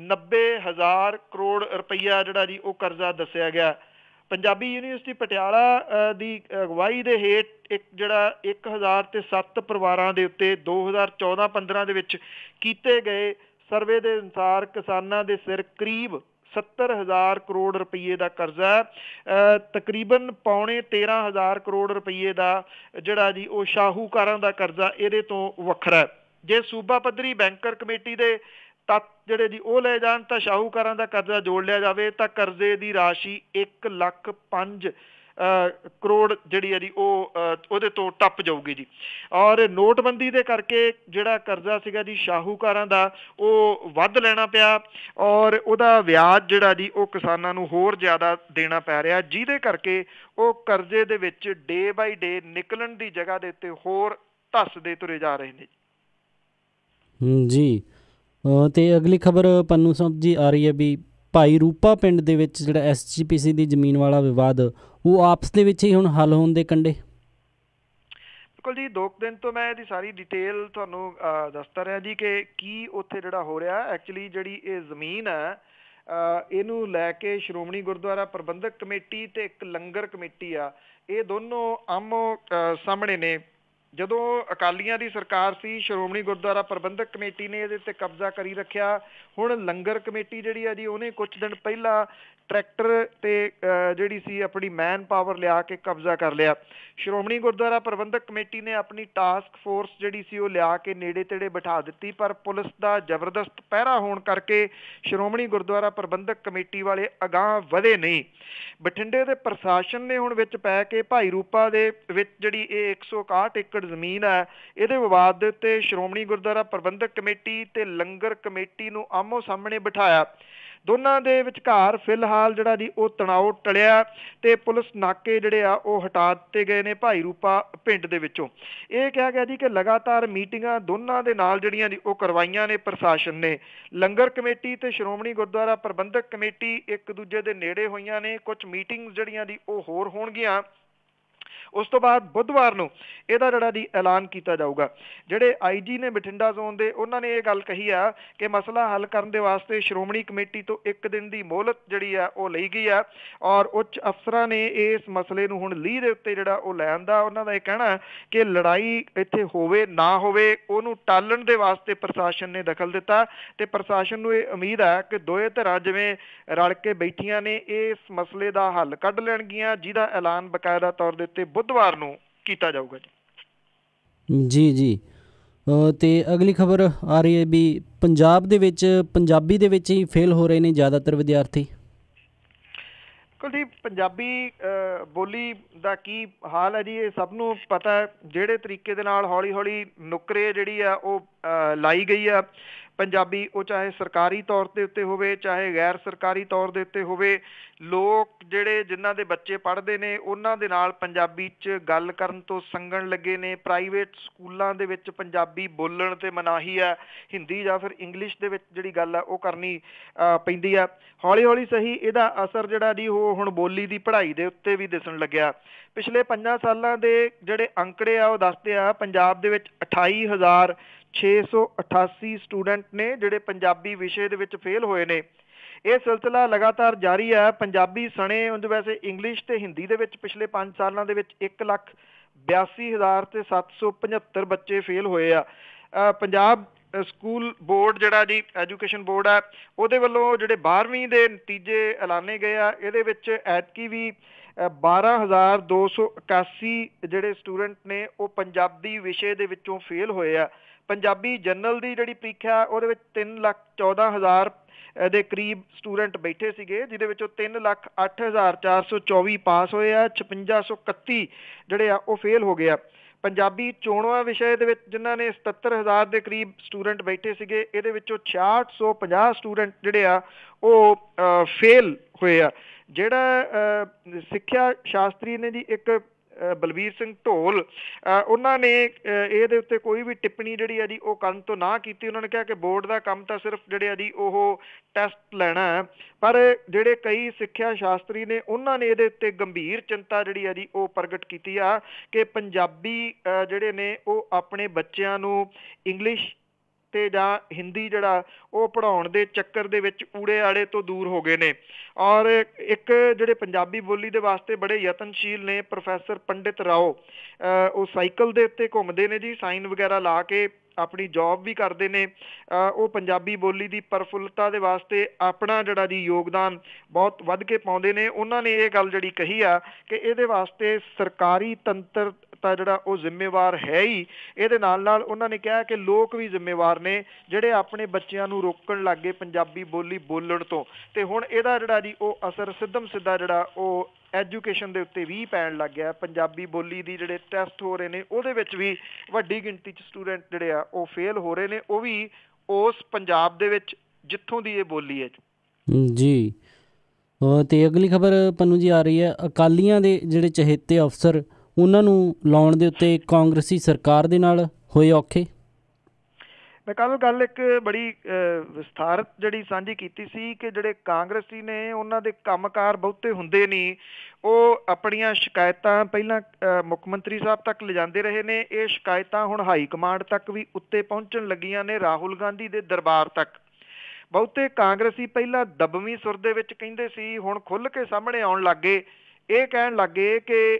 90,000 ਕਰੋੜ ਰੁਪਈਆ ਜਿਹੜਾ ਜੀ ਉਹ ਕਰਜ਼ਾ ਦੱਸਿਆ ਗਿਆ। ਪੰਜਾਬੀ ਯੂਨੀਵਰਸਿਟੀ ਪਟਿਆਲਾ ਦੀ ਅਗਵਾਈ ਦੇ ਹੇਠ ਇੱਕ ਜਿਹੜਾ 1007 ਪਰਿਵਾਰਾਂ ਦੇ ਉੱਤੇ 2014-15 ਦੇ ਵਿੱਚ ਕੀਤੇ ਗਏ ਸਰਵੇ ਦੇ ਅਨੁਸਾਰ ਕਿਸਾਨਾਂ ਦੇ ਸਿਰ ਕਰੀਬ 70,000 ਕਰੋੜ ਰੁਪਈਏ ਦਾ ਕਰਜ਼ਾ ਹੈ। ਤਕਰੀਬਨ ਪੌਣੇ 13,000 ਕਰੋੜ ਰੁਪਈਏ ਦਾ ਜਿਹੜਾ ਜੀ ਉਹ ਸ਼ਾਹੂਕਾਰਾਂ ਦਾ ਕਰਜ਼ਾ ਇਹਦੇ ਤੋਂ ਵੱਖਰਾ। ਜੇ ਸੂਬਾ ਪੱਧਰੀ ਬੈਂਕਰ ਕਮੇਟੀ ਦੇ ਤੱਤ ਜਿਹੜੇ ਜੀ ਉਹ ਲਏ ਜਾਣ ਤਾਂ ਸ਼ਾਹੂਕਾਰਾਂ ਦਾ ਕਰਜ਼ਾ ਜੋੜ ਲਿਆ ਜਾਵੇ ਤਾਂ ਕਰਜ਼ੇ ਦੀ ਰਾਸ਼ੀ 1,05,00,000 ਕਰੋੜ ਜਿਹੜੀ ਹੈ ਜੀ ਉਹ ਉਹਦੇ ਤੋਂ ਟੱਪ ਜਾਊਗੀ ਜੀ। ਔਰ ਨੋਟਬੰਦੀ ਦੇ ਕਰਕੇ ਜਿਹੜਾ ਕਰਜ਼ਾ ਸੀਗਾ ਜੀ ਸ਼ਾਹੂਕਾਰਾਂ ਦਾ ਉਹ ਵੱਧ ਲੈਣਾ ਪਿਆ ਔਰ ਉਹਦਾ ਵਿਆਜ ਜਿਹੜਾ ਜੀ ਉਹ ਕਿਸਾਨਾਂ ਨੂੰ ਹੋਰ ਜ਼ਿਆਦਾ ਦੇਣਾ ਪੈ ਰਿਹਾ, ਜਿਹਦੇ ਕਰਕੇ ਉਹ ਕਰਜ਼ੇ ਦੇ ਵਿੱਚ ਡੇ ਬਾਈ ਡੇ ਨਿਕਲਣ ਦੀ ਜਗ੍ਹਾ ਦੇ ਉੱਤੇ ਹੋਰ ਧੱਸਦੇ ਤੁਰੇ ਜਾ ਰਹੇ ਨੇ ਜੀ। ਤੇ ਅਗਲੀ ਖਬਰ ਪੰਨੂ ਸਾਹਿਬ ਜੀ ਆ ਰਹੀ ਹੈ ਵੀ ਭਾਈ ਰੂਪਾ ਪਿੰਡ ਦੇ ਵਿੱਚ ਜਿਹੜਾ SGPC ਦੀ ਜ਼ਮੀਨ ਵਾਲਾ ਵਿਵਾਦ ਉਹ ਆਪਸ ਦੇ ਵਿੱਚ ਹੀ ਹੁਣ ਹੱਲ ਹੋਣ ਦੇ ਕੰਢੇ। ਬਿਲਕੁਲ ਜੀ, 2 ਦਿਨ ਤੋਂ ਮੈਂ ਇਹਦੀ ਸਾਰੀ ਡਿਟੇਲ ਤੁਹਾਨੂੰ ਦੱਸਦਾ ਰਿਹਾ ਜੀ ਕਿ ਕੀ ਉੱਥੇ ਜਿਹੜਾ ਹੋ ਰਿਹਾ। ਐਕਚੁਅਲੀ ਜਿਹੜੀ ਇਹ ਜ਼ਮੀਨ ਹੈ ਇਹਨੂੰ ਲੈ ਕੇ ਸ਼੍ਰੋਮਣੀ ਗੁਰਦੁਆਰਾ ਪ੍ਰਬੰਧਕ ਕਮੇਟੀ ਤੇ ਇੱਕ ਲੰਗਰ ਕਮੇਟੀ ਆ, ਇਹ ਦੋਨੋਂ ਆਮੋ ਸਾਹਮਣੇ ਨੇ। ਜਦੋਂ ਅਕਾਲੀਆਂ ਦੀ ਸਰਕਾਰ ਸੀ ਸ਼੍ਰੋਮਣੀ ਗੁਰਦੁਆਰਾ ਪ੍ਰਬੰਧਕ ਕਮੇਟੀ ਨੇ ਇਹਦੇ ਤੇ ਕਬਜ਼ਾ ਕਰੀ ਰੱਖਿਆ। ਹੁਣ ਲੰਗਰ ਕਮੇਟੀ ਜਿਹੜੀ ਆ ਜੀ ਉਹਨੇ ਕੁਝ ਦਿਨ ਪਹਿਲਾਂ ਟਰੈਕਟਰ ਤੇ ਜਿਹੜੀ ਸੀ ਆਪਣੀ ਮੈਨ ਪਾਵਰ ਲਿਆ ਕੇ ਕਬਜ਼ਾ ਕਰ ਲਿਆ। ਸ਼੍ਰੋਮਣੀ ਗੁਰਦੁਆਰਾ ਪ੍ਰਬੰਧਕ ਕਮੇਟੀ ਨੇ ਆਪਣੀ ਟਾਸਕ ਫੋਰਸ ਜਿਹੜੀ ਸੀ ਉਹ ਲਿਆ ਕੇ ਨੇੜੇ ਤੇੜੇ ਬਿਠਾ ਦਿੱਤੀ, ਪਰ ਪੁਲਿਸ ਦਾ ਜ਼ਬਰਦਸਤ ਪਹਿਰਾ ਹੋਣ ਕਰਕੇ ਸ਼੍ਰੋਮਣੀ ਗੁਰਦੁਆਰਾ ਪ੍ਰਬੰਧਕ ਕਮੇਟੀ ਵਾਲੇ ਅਗਾਂਹ ਵਧੇ ਨਹੀਂ। ਬਠਿੰਡੇ ਦੇ ਪ੍ਰਸ਼ਾਸਨ ਨੇ ਹੁਣ ਵਿੱਚ ਪੈ ਕੇ ਭਾਈ ਰੂਪਾ ਦੇ ਵਿੱਚ ਜਿਹੜੀ ਇਹ 161 ਏਕੜ ਜ਼ਮੀਨ ਹੈ ਇਹਦੇ ਵਿਵਾਦ ਦੇ ਉੱਤੇ ਸ਼੍ਰੋਮਣੀ ਗੁਰਦੁਆਰਾ ਪ੍ਰਬੰਧਕ ਕਮੇਟੀ ਤੇ ਲੰਗਰ ਕਮੇਟੀ ਨੂੰ ਆਮੋ ਸਾਹਮਣੇ ਬਿਠਾਇਆ। ਦੋਨਾਂ ਦੇ ਵਿਚਕਾਰ ਫਿਲਹਾਲ ਜਿਹੜਾ ਜੀ ਉਹ ਤਣਾਅ ਟਲਿਆ ਤੇ ਪੁਲਿਸ ਨਾਕੇ ਜਿਹੜੇ ਆ ਉਹ ਹਟਾ ਦਿੱਤੇ ਗਏ ਨੇ ਭਾਈ ਰੂਪਾ ਪਿੰਡ ਦੇ ਵਿੱਚੋਂ। ਇਹ ਕਿਹਾ ਗਿਆ ਜੀ ਕਿ ਲਗਾਤਾਰ ਮੀਟਿੰਗਾਂ ਦੋਨਾਂ ਦੇ ਨਾਲ ਜਿਹੜੀਆਂ ਜੀ ਉਹ ਕਰਵਾਈਆਂ ਨੇ ਪ੍ਰਸ਼ਾਸਨ ਨੇ। ਲੰਗਰ ਕਮੇਟੀ ਤੇ ਸ਼੍ਰੋਮਣੀ ਗੁਰਦੁਆਰਾ ਪ੍ਰਬੰਧਕ ਕਮੇਟੀ ਇੱਕ ਦੂਜੇ ਦੇ ਨੇੜੇ ਹੋਈਆਂ ਨੇ। ਕੁਝ ਮੀਟਿੰਗ ਜਿਹੜੀਆਂ ਦੀ ਉਹ ਹੋਰ ਹੋਣਗੀਆਂ। ਉਸ ਤੋਂ ਬਾਅਦ ਬੁੱਧਵਾਰ ਨੂੰ ਇਹਦਾ ਜਿਹੜਾ ਜੀ ਐਲਾਨ ਕੀਤਾ ਜਾਊਗਾ। ਜਿਹੜੇ IG ਨੇ ਬਠਿੰਡਾ ਜ਼ੋਨ ਦੇ ਉਹਨਾਂ ਨੇ ਇਹ ਗੱਲ ਕਹੀ ਆ ਕਿ ਮਸਲਾ ਹੱਲ ਕਰਨ ਦੇ ਵਾਸਤੇ ਸ਼੍ਰੋਮਣੀ ਕਮੇਟੀ ਤੋਂ 1 ਦਿਨ ਦੀ ਮੋਹਲਤ ਜਿਹੜੀ ਆ ਉਹ ਲਈ ਗਈ ਆ ਔਰ ਉੱਚ ਅਫਸਰਾਂ ਨੇ ਇਸ ਮਸਲੇ ਨੂੰ ਹੁਣ ਲੀਹ ਦੇ ਉੱਤੇ ਜਿਹੜਾ ਉਹ ਲੈ ਆਂਦਾ। ਉਹਨਾਂ ਦਾ ਇਹ ਕਹਿਣਾ ਕਿ ਲੜਾਈ ਇੱਥੇ ਹੋਵੇ ਨਾ ਹੋਵੇ ਉਹਨੂੰ ਟਾਲਣ ਦੇ ਵਾਸਤੇ ਪ੍ਰਸ਼ਾਸਨ ਨੇ ਦਖਲ ਦਿੱਤਾ ਤੇ ਪ੍ਰਸ਼ਾਸਨ ਨੂੰ ਇਹ ਉਮੀਦ ਹੈ ਕਿ ਦੋਵੇਂ ਧਿਰਾਂ ਜਿਵੇਂ ਰਲ ਕੇ ਬੈਠੀਆਂ ਨੇ ਇਸ ਮਸਲੇ ਦਾ ਹੱਲ ਕੱਢ ਲੈਣਗੀਆਂ, ਜਿਹਦਾ ਐਲਾਨ ਬਕਾਇਦਾ ਤੌਰ ਦੇ ਉੱਤੇ ਬੁੱਧਵਾਰ ਨੂੰ ਕੀਤਾ ਜਾਊਗਾ ਜੀ। ਜੀ ਤੇ ਅਗਲੀ ਖਬਰ ਆ ਰਹੀ ਹੈ ਵੀ ਪੰਜਾਬ ਦੇ ਵਿੱਚ ਪੰਜਾਬੀ ਦੇ ਵਿੱਚ ਹੀ ਫੇਲ ਹੋ ਰਹੇ ਨੇ ਜ਼ਿਆਦਾਤਰ ਵਿਦਿਆਰਥੀ। ਬਿਲਕੁਲ ਜੀ, ਪੰਜਾਬੀ ਬੋਲੀ ਦਾ ਕੀ ਹਾਲ ਹੈ ਜੀ ਇਹ ਸਭ ਨੂੰ ਪਤਾ। ਜਿਹੜੇ ਤਰੀਕੇ ਦੇ ਨਾਲ ਹੌਲੀ ਹੌਲੀ ਨੁਕਰੇ ਜਿਹੜੀ ਆ ਉਹ ਲਾਈ ਗਈ ਆ ਪੰਜਾਬੀ, ਉਹ ਚਾਹੇ ਸਰਕਾਰੀ ਤੌਰ ਦੇ ਉੱਤੇ ਹੋਵੇ ਚਾਹੇ ਗੈਰ ਸਰਕਾਰੀ ਤੌਰ ਦੇ ਉੱਤੇ ਹੋਵੇ, ਲੋਕ ਜਿਹੜੇ ਜਿਨ੍ਹਾਂ ਦੇ ਬੱਚੇ ਪੜ੍ਹਦੇ ਨੇ ਉਹਨਾਂ ਦੇ ਨਾਲ ਪੰਜਾਬੀ 'ਚ ਗੱਲ ਕਰਨ ਤੋਂ ਸੰਗਣ ਲੱਗੇ ਨੇ। ਪ੍ਰਾਈਵੇਟ ਸਕੂਲਾਂ ਦੇ ਵਿੱਚ ਪੰਜਾਬੀ ਬੋਲਣ ਤੇ ਮਨਾਹੀ ਆ, ਹਿੰਦੀ ਜਾਂ ਫਿਰ ਇੰਗਲਿਸ਼ ਦੇ ਵਿੱਚ ਜਿਹੜੀ ਗੱਲ ਆ ਉਹ ਕਰਨੀ ਪੈਂਦੀ ਆ। ਹੌਲੀ ਹੌਲੀ ਸਹੀ ਇਹਦਾ ਅਸਰ ਜਿਹੜਾ ਜੀ ਉਹ ਹੁਣ ਬੋਲੀ ਦੀ ਪੜ੍ਹਾਈ ਦੇ ਉੱਤੇ ਵੀ ਦਿਸਣ ਲੱਗਿਆ। ਪਿਛਲੇ 5 ਸਾਲਾਂ ਦੇ ਜਿਹੜੇ ਅੰਕੜੇ ਆ ਉਹ ਦੱਸਦੇ ਆ ਪੰਜਾਬ ਦੇ ਵਿੱਚ 28,688 ਸਟੂਡੈਂਟ ਨੇ ਜਿਹੜੇ ਪੰਜਾਬੀ ਵਿਸ਼ੇ ਦੇ ਵਿੱਚ ਫੇਲ ਹੋਏ ਨੇ। ਇਹ ਸਿਲਸਿਲਾ ਲਗਾਤਾਰ ਜਾਰੀ ਹੈ। ਪੰਜਾਬੀ ਸਣੇ ਉਂਝ ਵੈਸੇ ਇੰਗਲਿਸ਼ ਤੇ ਹਿੰਦੀ ਦੇ ਵਿੱਚ ਪਿਛਲੇ 5 ਸਾਲਾਂ ਦੇ ਵਿੱਚ 1,82,775 ਬੱਚੇ ਫੇਲ ਹੋਏ ਆ। ਪੰਜਾਬ ਸਕੂਲ ਬੋਰਡ ਜਿਹੜਾ ਜੀ ਐਜੂਕੇਸ਼ਨ ਬੋਰਡ ਆ ਉਹਦੇ ਵੱਲੋਂ ਜਿਹੜੇ 12ਵੀਂ ਦੇ ਨਤੀਜੇ ਐਲਾਨੇ ਗਏ ਆ ਇਹਦੇ ਵਿੱਚ ਐਤਕੀ ਵੀ 12,281 ਜਿਹੜੇ ਸਟੂਡੈਂਟ ਨੇ ਉਹ ਪੰਜਾਬੀ ਵਿਸ਼ੇ ਦੇ ਵਿੱਚੋਂ ਫੇਲ ਹੋਏ ਆ। ਪੰਜਾਬੀ ਜਨਰਲ ਦੀ ਜਿਹੜੀ ਪ੍ਰੀਖਿਆ ਉਹਦੇ ਵਿੱਚ 3,14,000 ਦੇ ਕਰੀਬ ਸਟੂਡੈਂਟ ਬੈਠੇ ਸੀਗੇ, ਜਿਹਦੇ ਵਿੱਚੋਂ 3,08,424 ਪਾਸ ਹੋਏ ਆ, 5,631 ਜਿਹੜੇ ਆ ਉਹ ਫੇਲ ਹੋ ਗਏ ਆ। ਪੰਜਾਬੀ ਚੋਣਵਾਂ ਵਿਸ਼ੇ ਦੇ ਵਿੱਚ ਜਿਨ੍ਹਾਂ ਨੇ 77,000 ਦੇ ਕਰੀਬ ਸਟੂਡੈਂਟ ਬੈਠੇ ਸੀਗੇ ਇਹਦੇ ਵਿੱਚੋਂ 6650 ਸਟੂਡੈਂਟ ਜਿਹੜੇ ਆ ਉਹ ਫੇਲ ਹੋਏ ਆ। ਜਿਹੜਾ ਸਿੱਖਿਆ ਸ਼ਾਸਤਰੀ ਨੇ ਜੀ ਇੱਕ ਬਲਬੀਰ ਸਿੰਘ ਢੋਲ ਉਹਨਾਂ ਨੇ ਇਹਦੇ ਉੱਤੇ ਕੋਈ ਵੀ ਟਿੱਪਣੀ ਜਿਹੜੀ ਆ ਜੀ ਉਹ ਕਰਨ ਤੋਂ ਨਾ ਕੀਤੀ। ਉਹਨਾਂ ਨੇ ਕਿਹਾ ਕਿ ਬੋਰਡ ਦਾ ਕੰਮ ਤਾਂ ਸਿਰਫ ਜਿਹੜੇ ਆ ਜੀ ਉਹ ਟੈਸਟ ਲੈਣਾ ਹੈ, ਪਰ ਜਿਹੜੇ ਕਈ ਸਿੱਖਿਆ ਸ਼ਾਸਤਰੀ ਨੇ ਉਹਨਾਂ ਨੇ ਇਹਦੇ ਉੱਤੇ ਗੰਭੀਰ ਚਿੰਤਾ ਜਿਹੜੀ ਆ ਜੀ ਉਹ ਪ੍ਰਗਟ ਕੀਤੀ ਆ ਕਿ ਪੰਜਾਬੀ ਜਿਹੜੇ ਨੇ ਉਹ ਆਪਣੇ ਬੱਚਿਆਂ ਨੂੰ ਇੰਗਲਿਸ਼ ਤੇ ਜਾਂ ਹਿੰਦੀ ਜਿਹੜਾ ਉਹ ਪੜ੍ਹਾਉਣ ਦੇ ਚੱਕਰ ਦੇ ਵਿੱਚ ਊੜੇ ਆੜੇ ਤੋਂ ਦੂਰ ਹੋ ਗਏ ਨੇ। ਔਰ ਇੱਕ ਜਿਹੜੇ ਪੰਜਾਬੀ ਬੋਲੀ ਦੇ ਵਾਸਤੇ ਬੜੇ ਯਤਨਸ਼ੀਲ ਨੇ ਪ੍ਰੋਫੈਸਰ ਪੰਡਿਤ ਰਾਓ, ਉਹ ਸਾਈਕਲ ਦੇ ਉੱਤੇ ਘੁੰਮਦੇ ਨੇ ਜੀ, ਸਾਈਨ ਵਗੈਰਾ ਲਾ ਕੇ ਆਪਣੀ ਜੌਬ ਵੀ ਕਰਦੇ ਨੇ। ਉਹ ਪੰਜਾਬੀ ਬੋਲੀ ਦੀ ਪ੍ਰਫੁੱਲਤਾ ਦੇ ਵਾਸਤੇ ਆਪਣਾ ਜਿਹੜਾ ਜੀ ਯੋਗਦਾਨ ਬਹੁਤ ਵੱਧ ਕੇ ਪਾਉਂਦੇ ਨੇ। ਉਹਨਾਂ ਨੇ ਇਹ ਗੱਲ ਜਿਹੜੀ ਕਹੀ ਆ ਕਿ ਇਹਦੇ ਵਾਸਤੇ ਸਰਕਾਰੀ ਤੰਤਰ ਤਾਂ ਜਿਹੜਾ ਉਹ ਜ਼ਿੰਮੇਵਾਰ ਹੈ ਹੀ, ਇਹਦੇ ਨਾਲ ਨਾਲ ਉਹਨਾਂ ਨੇ ਕਿਹਾ ਕਿ ਲੋਕ ਵੀ ਜ਼ਿੰਮੇਵਾਰ ਨੇ ਜਿਹੜੇ ਆਪਣੇ ਬੱਚਿਆਂ ਨੂੰ ਰੋਕਣ ਲੱਗ ਗਏ ਪੰਜਾਬੀ ਬੋਲੀ ਬੋਲਣ ਤੋਂ। ਤੇ ਹੁਣ ਇਹਦਾ ਜਿਹੜਾ ਜੀ ਉਹ ਅਸਰ ਸਿੱਧਮ ਸਿੱਧਾ ਜਿਹੜਾ ਉਹ ਐਜੂਕੇਸ਼ਨ ਦੇ ਉੱਤੇ ਵੀ ਪੈਣ ਲੱਗ ਗਿਆ। ਪੰਜਾਬੀ ਬੋਲੀ ਦੀ ਜਿਹੜੇ ਟੈਸਟ ਹੋ ਰਹੇ ਨੇ ਉਹਦੇ ਵਿੱਚ ਵੀ ਵੱਡੀ ਗਿਣਤੀ 'ਚ ਸਟੂਡੈਂਟ ਜਿਹੜੇ ਆ ਉਹ ਫੇਲ ਹੋ ਰਹੇ ਨੇ, ਉਹ ਵੀ ਉਸ ਪੰਜਾਬ ਦੇ ਵਿੱਚ ਜਿੱਥੋਂ ਦੀ ਇਹ ਬੋਲੀ ਹੈ ਜੀ। ਤੇ ਅਗਲੀ ਖਬਰ ਪੰਨੂ ਜੀ ਆ ਰਹੀ ਹੈ, ਅਕਾਲੀਆਂ ਦੇ ਜਿਹੜੇ ਚਹੇਤੇ ਅਫਸਰ ਉਹਨਾਂ ਨੂੰ ਲਾਉਣ ਦੇ ਉੱਤੇ ਕਾਂਗਰਸੀ ਸਰਕਾਰ ਦੇ ਨਾਲ ਹੋਏ ਔਖੇ। ਮੈਂ ਕੱਲ੍ਹ ਗੱਲ ਇੱਕ ਬੜੀ ਵਿਸਥਾਰਤ ਜਿਹੜੀ ਸਾਂਝੀ ਕੀਤੀ ਸੀ ਕਿ ਜਿਹੜੇ ਕਾਂਗਰਸੀ ਨੇ ਉਹਨਾਂ ਦੇ ਕੰਮਕਾਰ ਬਹੁਤੇ ਹੁੰਦੇ ਨਹੀਂ, ਉਹ ਆਪਣੀਆਂ ਸ਼ਿਕਾਇਤਾਂ ਪਹਿਲਾਂ ਮੁੱਖ ਮੰਤਰੀ ਸਾਹਿਬ ਤੱਕ ਲਿਜਾਂਦੇ ਰਹੇ ਨੇ। ਇਹ ਸ਼ਿਕਾਇਤਾਂ ਹੁਣ ਹਾਈ ਕਮਾਂਡ ਤੱਕ ਵੀ ਉੱਤੇ ਪਹੁੰਚਣ ਲੱਗੀਆਂ ਨੇ, ਰਾਹੁਲ ਗਾਂਧੀ ਦੇ ਦਰਬਾਰ ਤੱਕ। ਬਹੁਤੇ ਕਾਂਗਰਸੀ ਪਹਿਲਾਂ ਦਬਵੀਂ ਸੁਰ ਦੇ ਵਿੱਚ ਕਹਿੰਦੇ ਸੀ, ਹੁਣ ਖੁੱਲ੍ਹ ਕੇ ਸਾਹਮਣੇ ਆਉਣ ਲੱਗ ਗਏ। ਇਹ ਕਹਿਣ ਲੱਗ ਗਏ ਕਿ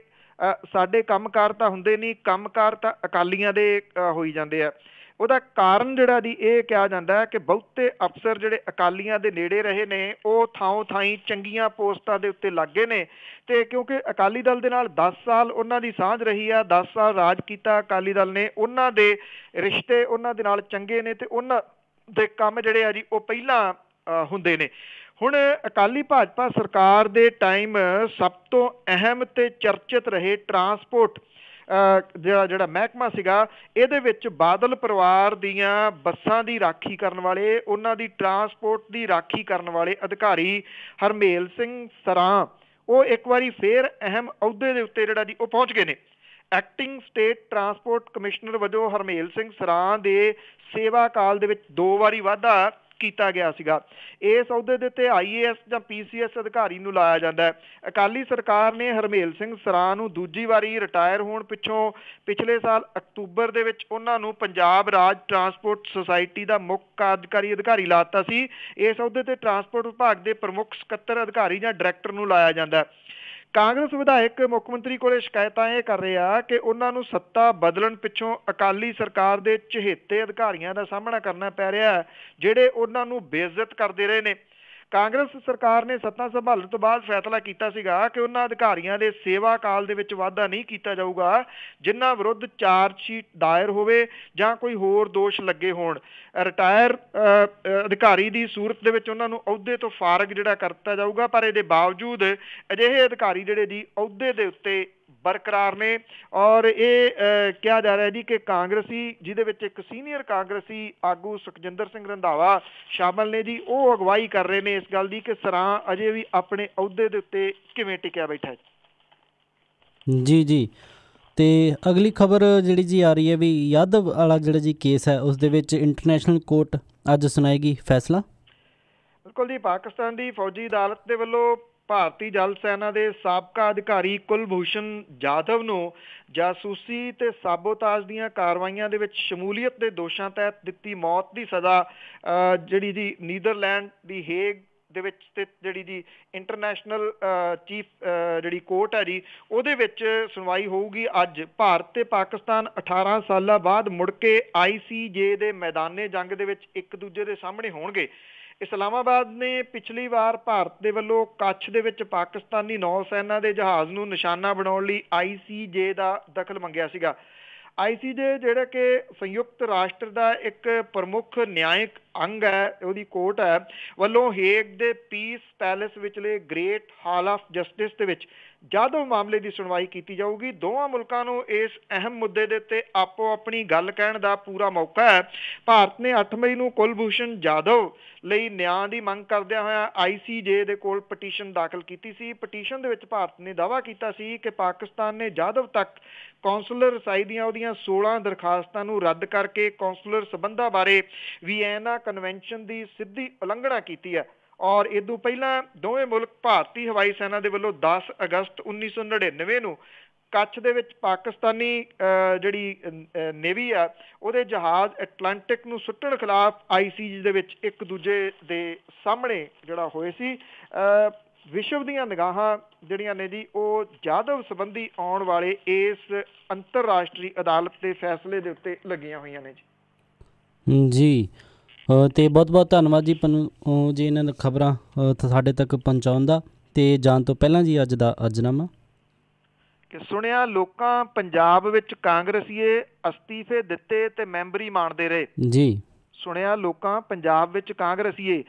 ਸਾਡੇ ਕੰਮਕਾਰ ਤਾਂ ਹੁੰਦੇ ਨਹੀਂ, ਕੰਮਕਾਰ ਤਾਂ ਅਕਾਲੀਆਂ ਦੇ ਹੋਈ ਜਾਂਦੇ ਆ। ਉਹਦਾ ਕਾਰਨ ਜਿਹੜਾ ਜੀ ਇਹ ਕਿਹਾ ਜਾਂਦਾ ਹੈ ਕਿ ਬਹੁਤੇ ਅਫਸਰ ਜਿਹੜੇ ਅਕਾਲੀਆਂ ਦੇ ਨੇੜੇ ਰਹੇ ਨੇ ਉਹ ਥਾਂ ਥਾਈਂ ਚੰਗੀਆਂ ਪੋਸਟਾਂ ਦੇ ਉੱਤੇ ਲੱਗ ਗਏ ਨੇ। ਤੇ ਕਿਉਂਕਿ ਅਕਾਲੀ ਦਲ ਦੇ ਨਾਲ 10 ਸਾਲ ਉਹਨਾਂ ਦੀ ਸਾਂਝ ਰਹੀ ਆ, 10 ਸਾਲ ਰਾਜ ਕੀਤਾ ਅਕਾਲੀ ਦਲ ਨੇ, ਉਹਨਾਂ ਦੇ ਰਿਸ਼ਤੇ ਉਹਨਾਂ ਦੇ ਨਾਲ ਚੰਗੇ ਨੇ ਤੇ ਉਹਨਾਂ ਦੇ ਕੰਮ ਜਿਹੜੇ ਆ ਜੀ ਉਹ ਪਹਿਲਾਂ ਹੁੰਦੇ ਨੇ। ਹੁਣ ਅਕਾਲੀ ਭਾਜਪਾ ਸਰਕਾਰ ਦੇ ਟਾਈਮ ਸਭ ਤੋਂ ਅਹਿਮ ਤੇ ਚਰਚਿਤ ਰਹੇ ਟਰਾਂਸਪੋਰਟ ਜਿਹੜਾ ਮਹਿਕਮਾ ਸੀਗਾ, ਇਹਦੇ ਵਿੱਚ ਬਾਦਲ ਪਰਿਵਾਰ ਦੀਆਂ ਬੱਸਾਂ ਦੀ ਰਾਖੀ ਕਰਨ ਵਾਲੇ, ਉਹਨਾਂ ਦੀ ਟਰਾਂਸਪੋਰਟ ਦੀ ਰਾਖੀ ਕਰਨ ਵਾਲੇ ਅਧਿਕਾਰੀ ਹਰਮੇਲ ਸਿੰਘ ਸਰਾਂ, ਉਹ ਇੱਕ ਵਾਰੀ ਫੇਰ ਅਹਿਮ ਅਹੁਦੇ ਦੇ ਉੱਤੇ ਜਿਹੜਾ ਜੀ ਉਹ ਪਹੁੰਚ ਗਏ ਨੇ। ਐਕਟਿੰਗ ਸਟੇਟ ਟਰਾਂਸਪੋਰਟ ਕਮਿਸ਼ਨਰ ਵਜੋਂ ਹਰਮੇਲ ਸਿੰਘ ਸਰਾਂ ਦੇ ਸੇਵਾ ਕਾਲ ਦੇ ਵਿੱਚ 2 ਵਾਰੀ ਵਾਧਾ ਕੀਤਾ ਗਿਆ ਸੀਗਾ। ਇਸ ਅਹੁਦੇ ਦੇ ਉੱਤੇ IAS ਜਾਂ PCS ਅਧਿਕਾਰੀ ਨੂੰ ਲਾਇਆ ਜਾਂਦਾ ਹੈ। ਅਕਾਲੀ ਸਰਕਾਰ ਨੇ ਹਰਮੇਲ ਸਿੰਘ ਸਰਾਂ ਨੂੰ ਦੂਜੀ ਵਾਰੀ ਰਿਟਾਇਰ ਹੋਣ ਪਿੱਛੋਂ ਪਿਛਲੇ ਸਾਲ ਅਕਤੂਬਰ ਦੇ ਵਿੱਚ ਉਹਨਾਂ ਨੂੰ ਪੰਜਾਬ ਰਾਜ ਟਰਾਂਸਪੋਰਟ ਸੁਸਾਇਟੀ ਦਾ ਮੁੱਖ ਕਾਰਜਕਾਰੀ ਅਧਿਕਾਰੀ ਲਾ ਦਿੱਤਾ ਸੀ। ਇਸ ਅਹੁਦੇ ਤੇ ਟਰਾਂਸਪੋਰਟ ਵਿਭਾਗ ਦੇ ਪ੍ਰਮੁੱਖ ਸਕੱਤਰ ਅਧਿਕਾਰੀ ਜਾਂ ਡਾਇਰੈਕਟਰ ਨੂੰ ਲਾਇਆ ਜਾਂਦਾ। ਕਾਂਗਰਸ ਵਿਧਾਇਕ ਮੁੱਖ ਮੰਤਰੀ ਕੋਲੇ ਸ਼ਿਕਾਇਤਾਂ ਇਹ ਕਰ ਰਹੇ ਆ ਕਿ ਉਹਨਾਂ ਨੂੰ ਸੱਤਾ ਬਦਲਣ ਪਿੱਛੋਂ ਅਕਾਲੀ ਸਰਕਾਰ ਦੇ ਚਹੇਤੇ ਅਧਿਕਾਰੀਆਂ ਦਾ ਸਾਹਮਣਾ ਕਰਨਾ ਪੈ ਰਿਹਾ, ਜਿਹੜੇ ਉਹਨਾਂ ਨੂੰ ਬੇਇੱਜ਼ਤ ਕਰਦੇ ਰਹੇ ਨੇ। ਕਾਂਗਰਸ ਸਰਕਾਰ ਨੇ ਸੱਤਾ ਸੰਭਾਲਣ ਤੋਂ ਬਾਅਦ ਫੈਸਲਾ ਕੀਤਾ ਸੀਗਾ ਕਿ ਉਹਨਾਂ ਅਧਿਕਾਰੀਆਂ ਦੇ ਸੇਵਾ ਕਾਲ ਦੇ ਵਿੱਚ ਵਾਧਾ ਨਹੀਂ ਕੀਤਾ ਜਾਊਗਾ ਜਿਨ੍ਹਾਂ ਵਿਰੁੱਧ ਚਾਰਜਸ਼ੀਟ ਦਾਇਰ ਹੋਵੇ ਜਾਂ ਕੋਈ ਹੋਰ ਦੋਸ਼ ਲੱਗੇ ਹੋਣ। ਰਿਟਾਇਰ ਅਧਿਕਾਰੀ ਦੀ ਸੂਰਤ ਦੇ ਵਿੱਚ ਉਹਨਾਂ ਨੂੰ ਅਹੁਦੇ ਤੋਂ ਫਾਰਗ ਜਿਹੜਾ ਕਰ ਦਿੱਤਾ ਜਾਊਗਾ, ਪਰ ਇਹਦੇ ਬਾਵਜੂਦ ਅਜਿਹੇ ਅਧਿਕਾਰੀ ਜਿਹੜੇ ਜੀ ਅਹੁਦੇ ਦੇ ਉੱਤੇ ਬਰਕਰਾਰ ਨੇ। ਔਰ ਇਹ ਕਿਹਾ ਜਾ ਰਿਹਾ ਜੀ ਕਿ ਕਾਂਗਰਸੀ, ਜਿਹਦੇ ਵਿੱਚ ਇੱਕ ਸੀਨੀਅਰ ਕਾਂਗਰਸੀ ਆਗੂ ਸੁਖਜਿੰਦਰ ਸਿੰਘ ਰੰਧਾਵਾ ਸ਼ਾਮਲ ਨੇ ਜੀ, ਉਹ ਅਗਵਾਈ ਕਰ ਰਹੇ ਨੇ ਇਸ ਗੱਲ ਦੀ ਕਿ ਸਰਾਂ ਅਜੇ ਵੀ ਆਪਣੇ ਅਹੁਦੇ ਦੇ ਉੱਤੇ ਕਿਵੇਂ ਟਿਕਿਆ ਬੈਠਾ ਹੈ। ਜੀ ਜੀ। ਤੇ ਅਗਲੀ ਖਬਰ ਜਿਹੜੀ ਜੀ ਆ ਰਹੀ ਹੈ ਵੀ ਯਾਦਵ ਵਾਲਾ ਜਿਹੜਾ ਜੀ ਕੇਸ ਹੈ ਉਸ ਦੇ ਵਿੱਚ ਇੰਟਰਨੈਸ਼ਨਲ ਕੋਰਟ ਅੱਜ ਸੁਣਾਏਗੀ ਫੈਸਲਾ। ਬਿਲਕੁਲ ਜੀ, ਪਾਕਿਸਤਾਨ ਦੀ ਫੌਜੀ ਅਦਾਲਤ ਦੇ ਵੱਲੋਂ ਭਾਰਤੀ ਜਲ ਸੈਨਾ ਦੇ ਸਾਬਕਾ ਅਧਿਕਾਰੀ ਕੁਲਭੂਸ਼ਣ ਜਾਧਵ ਨੂੰ ਜਾਸੂਸੀ ਤੇ ਸਾਬੋਤਾਜ ਦੀਆਂ ਕਾਰਵਾਈਆਂ ਦੇ ਵਿੱਚ ਸ਼ਮੂਲੀਅਤ ਦੇ ਦੋਸ਼ਾਂ ਤਹਿਤ ਦਿੱਤੀ ਮੌਤ ਦੀ ਸਜ਼ਾ ਜਿਹੜੀ ਜੀ ਨੀਦਰਲੈਂਡ ਦੀ ਹੇਗ ਦੇ ਵਿੱਚ ਸਥਿਤ ਜਿਹੜੀ ਜੀ ਇੰਟਰਨੈਸ਼ਨਲ ਚੀਫ ਜਿਹੜੀ ਕੋਰਟ ਹੈ ਜੀ, ਉਹਦੇ ਵਿੱਚ ਸੁਣਵਾਈ ਹੋਊਗੀ ਅੱਜ। ਭਾਰਤ ਤੇ ਪਾਕਿਸਤਾਨ 18 ਸਾਲਾਂ ਬਾਅਦ ਮੁੜ ਕੇ ICJ ਦੇ ਮੈਦਾਨੇ ਜੰਗ ਦੇ ਵਿੱਚ ਇੱਕ ਦੂਜੇ ਦੇ ਸਾਹਮਣੇ ਹੋਣਗੇ। ਇਸਲਾਮਾਬਾਦ ਨੇ ਪਿਛਲੀ ਵਾਰ ਭਾਰਤ ਦੇ ਵੱਲੋਂ ਕੱਛ ਦੇ ਵਿੱਚ ਪਾਕਿਸਤਾਨੀ ਨੌ ਸੈਨਾ ਦੇ ਜਹਾਜ਼ ਨੂੰ ਨਿਸ਼ਾਨਾ ਬਣਾਉਣ ਲਈ ICJ ਦਾ ਦਖਲ ਮੰਗਿਆ ਸੀਗਾ। ICJ ਜਿਹੜਾ ਕਿ ਸੰਯੁਕਤ ਰਾਸ਼ਟਰ ਦਾ ਇੱਕ ਪ੍ਰਮੁੱਖ ਨਿਆਇਕ ਅੰਗ ਹੈ, ਉਹਦੀ ਕੋਰਟ ਹੈ, ਵੱਲੋਂ ਹੇਗ ਦੇ ਪੀਸ ਪੈਲੇਸ ਵਿਚਲੇ ਗ੍ਰੇਟ ਹਾਲ ਆਫ ਜਸਟਿਸ ਦੇ ਵਿੱਚ ਜਾਧਵ ਮਾਮਲੇ ਦੀ ਸੁਣਵਾਈ ਕੀਤੀ ਜਾਊਗੀ। ਦੋਵਾਂ ਮੁਲਕਾਂ ਨੂੰ ਇਸ ਅਹਿਮ ਮੁੱਦੇ ਦੇ ਉੱਤੇ ਆਪੋ ਆਪਣੀ ਗੱਲ ਕਹਿਣ ਦਾ ਪੂਰਾ ਮੌਕਾ ਹੈ। ਭਾਰਤ ਨੇ 8 ਮਈ ਨੂੰ ਕੁਲਭੂਸ਼ਣ ਜਾਧਵ ਲਈ ਨਿਆਂ ਦੀ ਮੰਗ ਕਰਦਿਆਂ ਹੋਇਆ ICJ ਦੇ ਕੋਲ ਪਟੀਸ਼ਨ ਦਾਖਲ ਕੀਤੀ ਸੀ। ਪਟੀਸ਼ਨ ਦੇ ਵਿੱਚ ਭਾਰਤ ਨੇ ਦਾਅਵਾ ਕੀਤਾ ਸੀ ਕਿ ਪਾਕਿਸਤਾਨ ਨੇ ਜਾਧਵ ਤੱਕ ਕੌਂਸੂਲਰ ਰਸਾਈ ਦੀਆਂ ਉਹਦੀਆਂ 16 ਦਰਖਾਸਤਾਂ ਨੂੰ ਰੱਦ ਕਰਕੇ ਕੌਂਸੂਲਰ ਸਬੰਧਾਂ ਬਾਰੇ ਵੀਐਨਾ ਕਨਵੈਨਸ਼ਨ ਦੀ ਸਿੱਧੀ ਉਲੰਘਣਾ ਕੀਤੀ ਹੈ। ਔਰ ਇਦੋਂ ਪਹਿਲਾਂ ਦੋਵੇਂ ਮੁਲਕ ਭਾਰਤੀ ਹਵਾਈ ਸੈਨਾ ਦੇ ਵੱਲੋਂ 10 ਅਗਸਤ 1999 ਨੂੰ ਕੱਛ ਦੇ ਵਿੱਚ ਪਾਕਿਸਤਾਨੀ ਜਿਹੜੀ ਨੇਵੀ ਆ ਉਹਦੇ ਜਹਾਜ਼ ਐਟਲਾਂਟਿਕ ਨੂੰ ਸੁੱਟਣ ਖਿਲਾਫ ICJ ਦੇ ਵਿੱਚ ਇੱਕ ਦੂਜੇ ਦੇ ਸਾਹਮਣੇ ਜਿਹੜਾ ਹੋਏ ਸੀ। ਵਿਸ਼ਵ ਦੀਆਂ ਨਿਗਾਹਾਂ ਜਿਹੜੀਆਂ ਨੇ ਜੀ ਉਹ ਜਾਧਵ ਸੰਬੰਧੀ ਆਉਣ ਵਾਲੇ ਇਸ ਅੰਤਰਰਾਸ਼ਟਰੀ ਅਦਾਲਤ ਦੇ ਫੈਸਲੇ ਦੇ ਉੱਤੇ ਲੱਗੀਆਂ ਹੋਈਆਂ ਨੇ ਜੀ। ਅਤੇ ਬਹੁਤ ਬਹੁਤ ਧੰਨਵਾਦ ਜੀ ਤੁਹਾਨੂੰ ਜੀ ਇਹਨਾਂ ਖਬਰਾਂ ਸਾਡੇ ਤੱਕ ਪਹੁੰਚਾਉਣ ਦਾ। ਅਤੇ ਜਾਣ ਤੋਂ ਪਹਿਲਾਂ ਜੀ ਅੱਜ ਦਾ ਅਰਜ਼ਨਾਮਾ ਕਿ ਸੁਣਿਆ ਲੋਕਾਂ ਪੰਜਾਬ ਵਿੱਚ ਕਾਂਗਰਸੀਏ ਅਸਤੀਫੇ ਦਿੱਤੇ ਤੇ ਮੈਂਬਰੀ ਮਾਣਦੇ ਰਹੇ ਜੀ। ਸੁਣਿਆ ਲੋਕਾਂ ਪੰਜਾਬ ਵਿੱਚ ਕਾਂਗਰਸੀਏ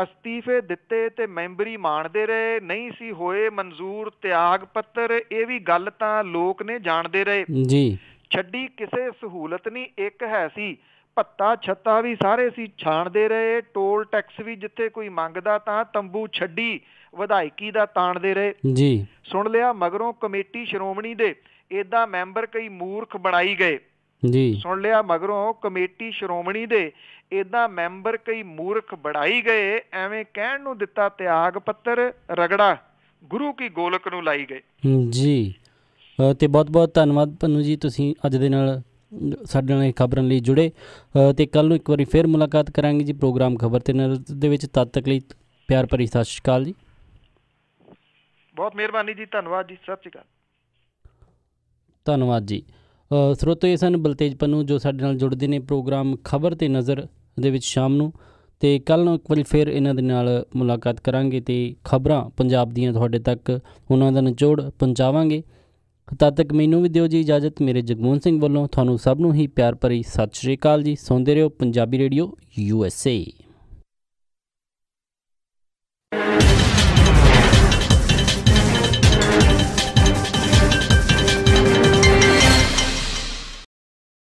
ਅਸਤੀਫੇ ਦਿੱਤੇ ਤੇ ਮੈਂਬਰੀ ਮਾਣਦੇ ਰਹੇ, ਨਹੀਂ ਸੀ ਹੋਏ ਮਨਜ਼ੂਰ ਤਿਆਗ ਪੱਤਰ, ਇਹ ਵੀ ਗੱਲ ਤਾਂ ਲੋਕ ਨੇ ਜਾਣਦੇ ਰਹੇ ਜੀ। ਛੱਡੀ ਕਿਸੇ ਸਹੂਲਤ ਨਹੀਂ ਇੱਕ ਹੈ ਸੀ, ਭੱਤਾ ਛੱਤਾ ਵੀ ਸਾਰੇ ਸੀ ਛਾਣਦੇ ਰਹੇ, ਟੋਲ ਟੈਕਸ ਵੀ ਜਿੱਥੇ ਕੋਈ ਮੰਗਦਾ ਤਾਂ ਤੰਬੂ ਛੱਡੀ ਵਿਧਾਇਕੀ ਦਾ ਤਾਣਦੇ ਰਹੇ ਜੀ। ਸੁਣ ਲਿਆ ਮਗਰੋਂ ਕਮੇਟੀ ਸ਼੍ਰੋਮਣੀ ਦੇ ਏਦਾਂ ਮੈਂਬਰ ਕਈ ਮੂਰਖ ਬਣਾਈ ਗਏ ਜੀ। ਸੁਣ ਲਿਆ ਮਗਰੋਂ ਕਮੇਟੀ ਸ਼੍ਰੋਮਣੀ ਦੇ ਏਦਾਂ ਮੈਂਬਰ ਕਈ ਮੂਰਖ ਬਣਾਈ ਗਏ, ਐਵੇਂ ਕਹਿਣ ਨੂੰ ਦਿੱਤਾ ਤਿਆਗ ਪੱਤਰ, ਰਗੜਾ ਗੁਰੂ ਕੀ ਗੋਲਕ ਨੂੰ ਲਾਈ ਗਏ ਜੀ। ਅਤੇ ਬਹੁਤ ਬਹੁਤ ਧੰਨਵਾਦ ਤੁਹਾਨੂੰ ਜੀ, ਤੁਸੀਂ ਅੱਜ ਦੇ ਨਾਲ ਸਾਡੇ ਨਾਲ ਇਹ ਖਬਰਾਂ ਲਈ ਜੁੜੇ। ਅਤੇ ਕੱਲ੍ਹ ਨੂੰ ਇੱਕ ਵਾਰੀ ਫਿਰ ਮੁਲਾਕਾਤ ਕਰਾਂਗੇ ਜੀ ਪ੍ਰੋਗਰਾਮ ਖਬਰ ਤੇ ਨਜ਼ਰ ਦੇ ਵਿੱਚ। ਤਦ ਤੱਕ ਲਈ ਪਿਆਰ ਭਰੀ ਸਤਿ ਸ਼੍ਰੀ ਅਕਾਲ ਜੀ। ਬਹੁਤ ਮਿਹਰਬਾਨੀ ਜੀ, ਧੰਨਵਾਦ ਜੀ, ਸਤਿ ਸ਼੍ਰੀ ਅਕਾਲ। ਧੰਨਵਾਦ ਜੀ। ਸਰੋਤੇ ਸਨ ਬਲਤੇਜ ਪੰਨੂ ਜੋ ਸਾਡੇ ਨਾਲ ਜੁੜਦੇ ਨੇ ਪ੍ਰੋਗਰਾਮ ਖਬਰ ਤੇ ਨਜ਼ਰ ਦੇ ਵਿੱਚ ਸ਼ਾਮ ਨੂੰ। ਅਤੇ ਕੱਲ੍ਹ ਨੂੰ ਇੱਕ ਵਾਰੀ ਫਿਰ ਇਹਨਾਂ ਦੇ ਨਾਲ ਮੁਲਾਕਾਤ ਕਰਾਂਗੇ ਅਤੇ ਖਬਰਾਂ ਪੰਜਾਬ ਦੀਆਂ ਤੁਹਾਡੇ ਤੱਕ ਉਹਨਾਂ ਦਾ ਨਿਚੋੜ ਪਹੁੰਚਾਵਾਂਗੇ। ਤਦ ਤੱਕ ਮੈਨੂੰ ਵੀ ਦਿਓ ਜੀ ਇਜਾਜ਼ਤ। ਮੇਰੇ ਜਗਮੋਹਨ ਸਿੰਘ ਵੱਲੋਂ ਤੁਹਾਨੂੰ ਸਭ ਨੂੰ ਹੀ ਪਿਆਰ ਭਰੀ ਸਤਿ ਸ਼੍ਰੀ ਅਕਾਲ ਜੀ। ਸੁਣਦੇ ਰਹੋ ਪੰਜਾਬੀ ਰੇਡੀਓ USA।